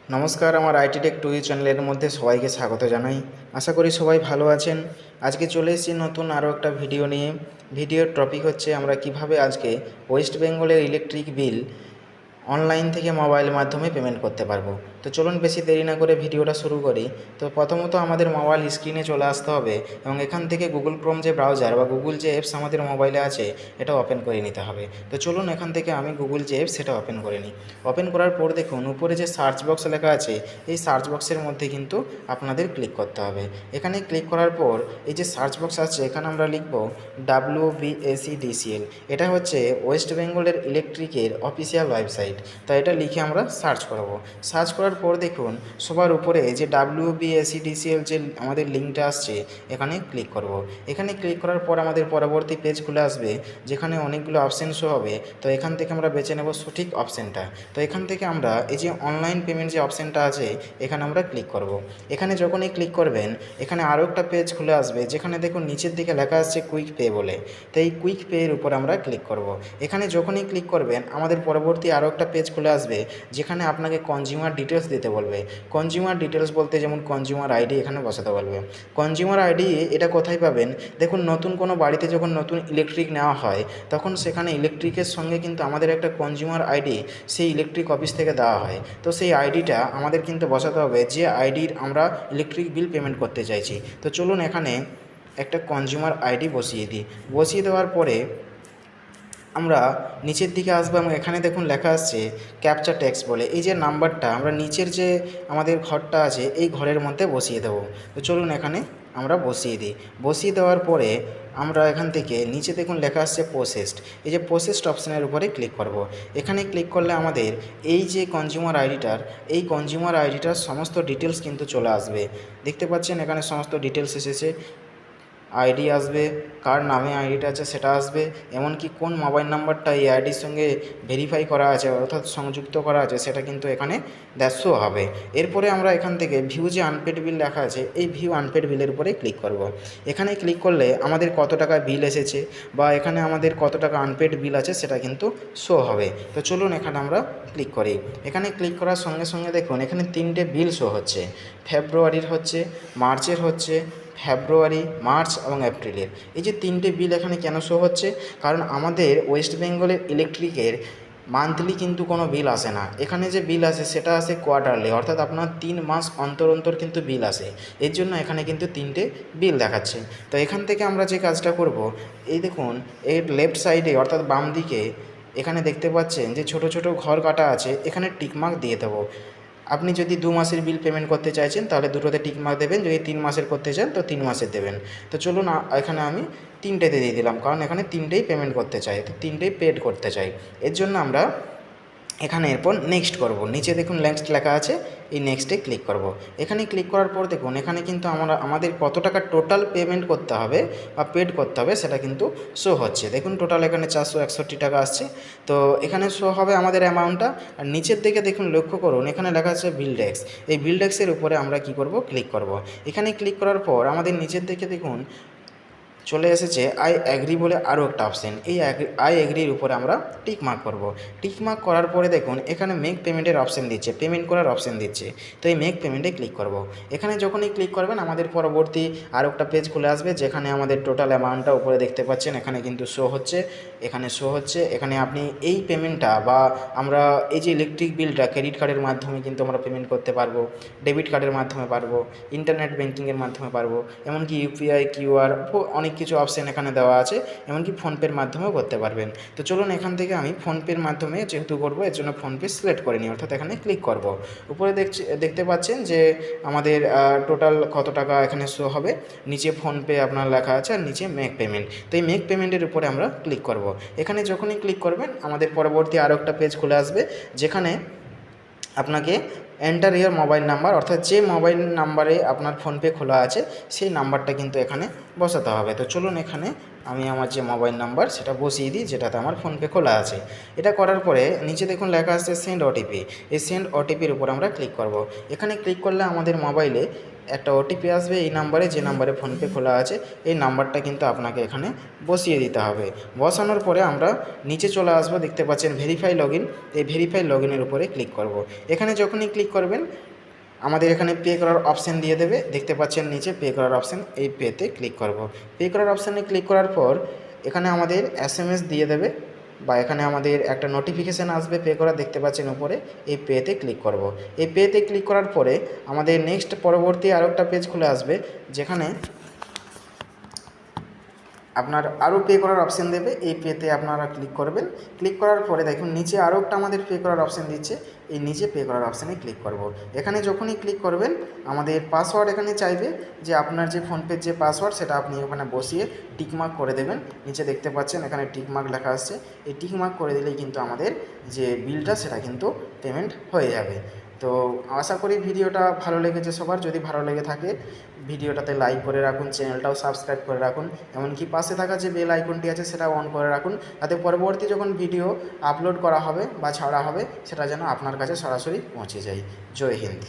নমস্কার, আমার IT take to চ্যানেলের মধ্যে সবাইকে স্বাগত জানাই। আশা করি সবাই ভালো আছেন। আজকে চলে এসেছি নতুন আরও একটা ভিডিও নিয়ে। ভিডিওর টপিক হচ্ছে আমরা কিভাবে আজকে ওয়েস্ট বেঙ্গলের ইলেকট্রিক বিল অনলাইন থেকে মোবাইলের মাধ্যমে পেমেন্ট করতে পারবো। তো চলুন বেশি দেরি না করে ভিডিওটা শুরু করি। তো প্রথমত আমাদের মোবাইল স্ক্রিনে চলে আসতে হবে এবং এখান থেকে গুগল ক্রোম যে ব্রাউজার বা গুগল যে অ্যাপস আমাদের মোবাইলে আছে এটা ওপেন করে নিতে হবে। তো চলুন এখান থেকে আমি গুগল যে অ্যাপস সেটা ওপেন করে নিই। ওপেন করার পর দেখুন উপরে যে সার্চ বক্স লেখা আছে, এই সার্চ বক্সের মধ্যে কিন্তু আপনাদের ক্লিক করতে হবে। এখানে ক্লিক করার পর এই যে সার্চ বক্স আছে এখানে আমরা লিখব WBSEDCL। এটা হচ্ছে ওয়েস্ট বেঙ্গলের ইলেকট্রিকের অফিসিয়াল ওয়েবসাইট। তাই এটা লিখে আমরা সার্চ করব। সার্চ করার পর দেখুন সবার উপরে যে WBSEDCL যে আমাদের লিঙ্কটা আসছে এখানে ক্লিক করব। এখানে ক্লিক করার পর আমাদের পরবর্তী পেজ খুলে আসবে যেখানে অনেকগুলো অপশান শো হবে। তো এখান থেকে আমরা বেছে নেব সঠিক অপশানটা। তো এখান থেকে আমরা এই যে অনলাইন পেমেন্ট যে অপশানটা আছে এখানে আমরা ক্লিক করব। এখানে যখনই ক্লিক করবেন এখানে আরও একটা পেজ খুলে আসবে যেখানে দেখুন নিচের দিকে লেখা আসছে কুইক পে বলে। তো এই কুইক পের উপর আমরা ক্লিক করব। এখানে যখনই ক্লিক করবেন আমাদের পরবর্তী আরও একটা পেজ খুলে আসবে যেখানে আপনাকে কনজিউমার ডিটেলস দিতে বলবে। কনজিউমার ডিটেলস বলতে যেমন কনজিউমার আইডি এখানে বসাতে বলবে। কনজিউমার আইডি এটা কোথায় পাবেন? দেখুন নতুন কোনো বাড়িতে যখন নতুন ইলেকট্রিক নেওয়া হয় তখন সেখানে ইলেকট্রিকের সঙ্গে কিন্তু আমাদের একটা কনজিউমার আইডি সেই ইলেকট্রিক অফিস থেকে দেওয়া হয়। তো সেই আইডিটা আমাদের কিন্তু বসাতে হবে যে আইডির আমরা ইলেকট্রিক বিল পেমেন্ট করতে চাইছি। তো চলুন এখানে একটা কনজিউমার আইডি বসিয়ে দিই। বসিয়ে দেওয়ার পরে আমরা নিচের দিকে আসবো এবং এখানে দেখুন লেখা আসছে ক্যাপচা টেক্সট বলে। এই যে নাম্বারটা আমরা নিচের যে আমাদের ঘরটা আছে এই ঘরের মধ্যে বসিয়ে দেবো। তো চলুন এখানে আমরা বসিয়ে দিই। বসিয়ে দেওয়ার পরে আমরা এখান থেকে নিচে দেখুন লেখা আসছে প্রসেসড। এই যে প্রসেসড অপশানের উপরে ক্লিক করব। এখানে ক্লিক করলে আমাদের এই যে কনজিউমার আইডিটার এই কনজিউমার আইডিটার সমস্ত ডিটেলস কিন্তু চলে আসবে। দেখতে পাচ্ছেন এখানে সমস্ত ডিটেলস এসেছে। আইডি আসবে, কার নামে আইডিটা আছে সেটা আসবে, এমনকি কোন মোবাইল নাম্বারটা এই আইডির সঙ্গে ভেরিফাই করা আছে অর্থাৎ সংযুক্ত করা আছে সেটা কিন্তু এখানে শো হবে। এরপরে আমরা এখান থেকে ভিউ যে আনপেড বিল লেখা আছে এই ভিউ আনপেড বিলের উপরে ক্লিক করব। এখানে ক্লিক করলে আমাদের কত টাকা বিল এসেছে বা এখানে আমাদের কত টাকা আনপেড বিল আছে সেটা কিন্তু শো হবে। তো চলুন এখানে আমরা ক্লিক করি। এখানে ক্লিক করার সঙ্গে সঙ্গে দেখুন এখানে 3টে বিল শো হচ্ছে। ফেব্রুয়ারির হচ্ছে, মার্চের হচ্ছে, ফেব্রুয়ারি, মার্চ এবং এপ্রিলের। এই যে 3টে বিল এখানে কেন শো হচ্ছে? কারণ আমাদের ওয়েস্ট বেঙ্গলের ইলেকট্রিকের মান্থলি কিন্তু কোনো বিল আসে না। এখানে যে বিল আসে সেটা আসে কোয়ার্টারলি, অর্থাৎ আপনার 3 মাস অন্তর অন্তর কিন্তু বিল আসে। এর জন্য এখানে কিন্তু 3টে বিল দেখাচ্ছে। তো এখান থেকে আমরা যে কাজটা করব, এই দেখুন এর লেফট সাইডে অর্থাৎ বাম দিকে এখানে দেখতে পাচ্ছেন যে ছোট ছোট ঘর কাটা আছে, এখানে টিকমার্ক দিয়ে দেবো। আপনি যদি 2 মাসের বিল পেমেন্ট করতে চাইছেন তাহলে দুটোতে টিক মার্ক দেবেন, যদি 3 মাসের করতে চান তো 3 মাসের দেবেন। তো চলুন এখানে আমি 3টেতে দিয়ে দিলাম, কারণ এখানে 3টেই পেমেন্ট করতে চাই, তো 3টেই পেড করতে চাই। এর জন্য আমরা এখানে এরপর নেক্সট করব। নিচে দেখুন নেক্সট লেখা আছে, এই নেক্সটে ক্লিক করব। এখানে ক্লিক করার পর দেখুন এখানে কিন্তু আমাদের কত টাকা টোটাল পেমেন্ট করতে হবে বা পেড করতে হবে সেটা কিন্তু শো হচ্ছে। দেখুন টোটাল এখানে 461 টাকা আসছে। তো এখানে শো হবে আমাদের অ্যামাউন্টটা। আর নিচের দিকে দেখুন লক্ষ্য করুন এখানে লেখা আছে বিল ডেস্ক। এই বিল ডেস্কের উপরে আমরা কি করব, ক্লিক করব। এখানে ক্লিক করার পর আমাদের নিচের দিকে দেখুন চলে এসেছে আই অ্যাগ্রি বলে আরও একটা অপশান। এই আই অ্যাগ্রির উপরে আমরা টিক মার্ক করব। টিক মার্ক করার পরে দেখুন এখানে মেক পেমেন্টের অপশান দিচ্ছে, পেমেন্ট করার অপশান দিচ্ছে। তো এই মেক পেমেন্টে ক্লিক করব। এখানে যখনই ক্লিক করবেন আমাদের পরবর্তী আরও একটা পেজ খুলে আসবে যেখানে আমাদের টোটাল অ্যামাউন্টটা উপরে দেখতে পাচ্ছেন এখানে কিন্তু শো হচ্ছে। এখানে শো হচ্ছে, এখানে আপনি এই পেমেন্টটা বা আমরা এই যে ইলেকট্রিক বিলটা ক্রেডিট কার্ডের মাধ্যমে কিন্তু আমরা পেমেন্ট করতে পারবো, ডেবিট কার্ডের মাধ্যমে পারবো, ইন্টারনেট ব্যাঙ্কিংয়ের মাধ্যমে পারবো, এমনকি ইউপিআই, কিউআর অনেক কিছু অপশান এখানে দেওয়া আছে, এমনকি ফোনপের মাধ্যমেও করতে পারবেন। তো চলুন এখান থেকে আমি ফোনপের মাধ্যমে যেহেতু করবো এর জন্য ফোনপে সিলেক্ট করে নিই, অর্থাৎ এখানে ক্লিক করব। উপরে দেখতে পাচ্ছেন যে আমাদের টোটাল কত টাকা এখানে শো হবে। নিচে ফোনপে আপনার লেখা আছে আর নিচে মেক পেমেন্ট। তো এই মেক পেমেন্টের উপরে আমরা ক্লিক করব। এখানে যখনই ক্লিক করবেন আমাদের পরবর্তী আরও একটা পেজ খুলে আসবে যেখানে আপনাকে এন্টার ইয়ার মোবাইল নাম্বার, অর্থাৎ যে মোবাইল নাম্বারে আপনার ফোনপে খোলা আছে সেই নাম্বারটা কিন্তু এখানে বসাতে হবে। তো চলুন এখানে আমি আমার যে মোবাইল নাম্বার সেটা বসিয়ে দিই, যেটাতে আমার ফোনপে খোলা আছে। এটা করার পরে নিচে দেখুন লেখা আসছে সেন্ড ওটিপি। এই সেন্ড ওটিপির উপর আমরা ক্লিক করব। এখানে ক্লিক করলে আমাদের মোবাইলে একটা ওটিপি আসবে এই নাম্বারে, যে নাম্বারে ফোনপে খোলা আছে এই নাম্বারটা কিন্তু আপনাকে এখানে বসিয়ে দিতে হবে। বসানোর পরে আমরা নিচে চলে আসবো, দেখতে পাচ্ছেন ভেরিফাই লগইন। এই ভেরিফাই লগইনের উপরে ক্লিক করব। এখানে যখনই ক্লিক করবেন আমাদের এখানে পে করার অপশান দিয়ে দেবে, দেখতে পাচ্ছেন নিচে পে করার অপশান, এই পেতে ক্লিক করব। পে করার অপশানে ক্লিক করার পর এখানে আমাদের এসএমএস দিয়ে দেবে বা এখানে আমাদের একটা নোটিফিকেশান আসবে পে করা, দেখতে পাচ্ছেন উপরে। এই পেতে ক্লিক করব। এই পেতে ক্লিক করার পরে আমাদের নেক্সট পরবর্তী আরও একটা পেজ খুলে আসবে, যেখানে আপনার আরও পে করার অপশান দেবে। এই পেতে আপনারা ক্লিক করবেন। ক্লিক করার পরে দেখুন নিচে আরও একটা আমাদের পে করার অপশান দিচ্ছে, এই নিচে পে করার অপশানে ক্লিক করব। এখানে যখনই ক্লিক করবেন আমাদের পাসওয়ার্ড এখানে চাইবে, যে আপনার যে ফোনপের যে পাসওয়ার্ড সেটা আপনি ওখানে বসিয়ে টিকমার্ক করে দেবেন। নিচে দেখতে পাচ্ছেন এখানে টিকমার্ক লেখা আসছে, এই টিকমার্ক করে দিলেই কিন্তু আমাদের যে বিলটা সেটা কিন্তু পেমেন্ট হয়ে যাবে। তো আশা করি ভিডিওটা ভালো লেগেছে সবার। যদি ভালো লেগে থাকে ভিডিওটাতে লাইক করে রাখুন, চ্যানেলটাও সাবস্ক্রাইব করে রাখুন, এমনকি পাশে থাকা যে বেল আইকনটি আছে সেটাও অন করে রাখুন, যাতে পরবর্তী যখন ভিডিও আপলোড করা হবে বা ছাড়া হবে সেটা যেন আপনার কাছে সরাসরি পৌঁছে যায়। জয় হিন্দ।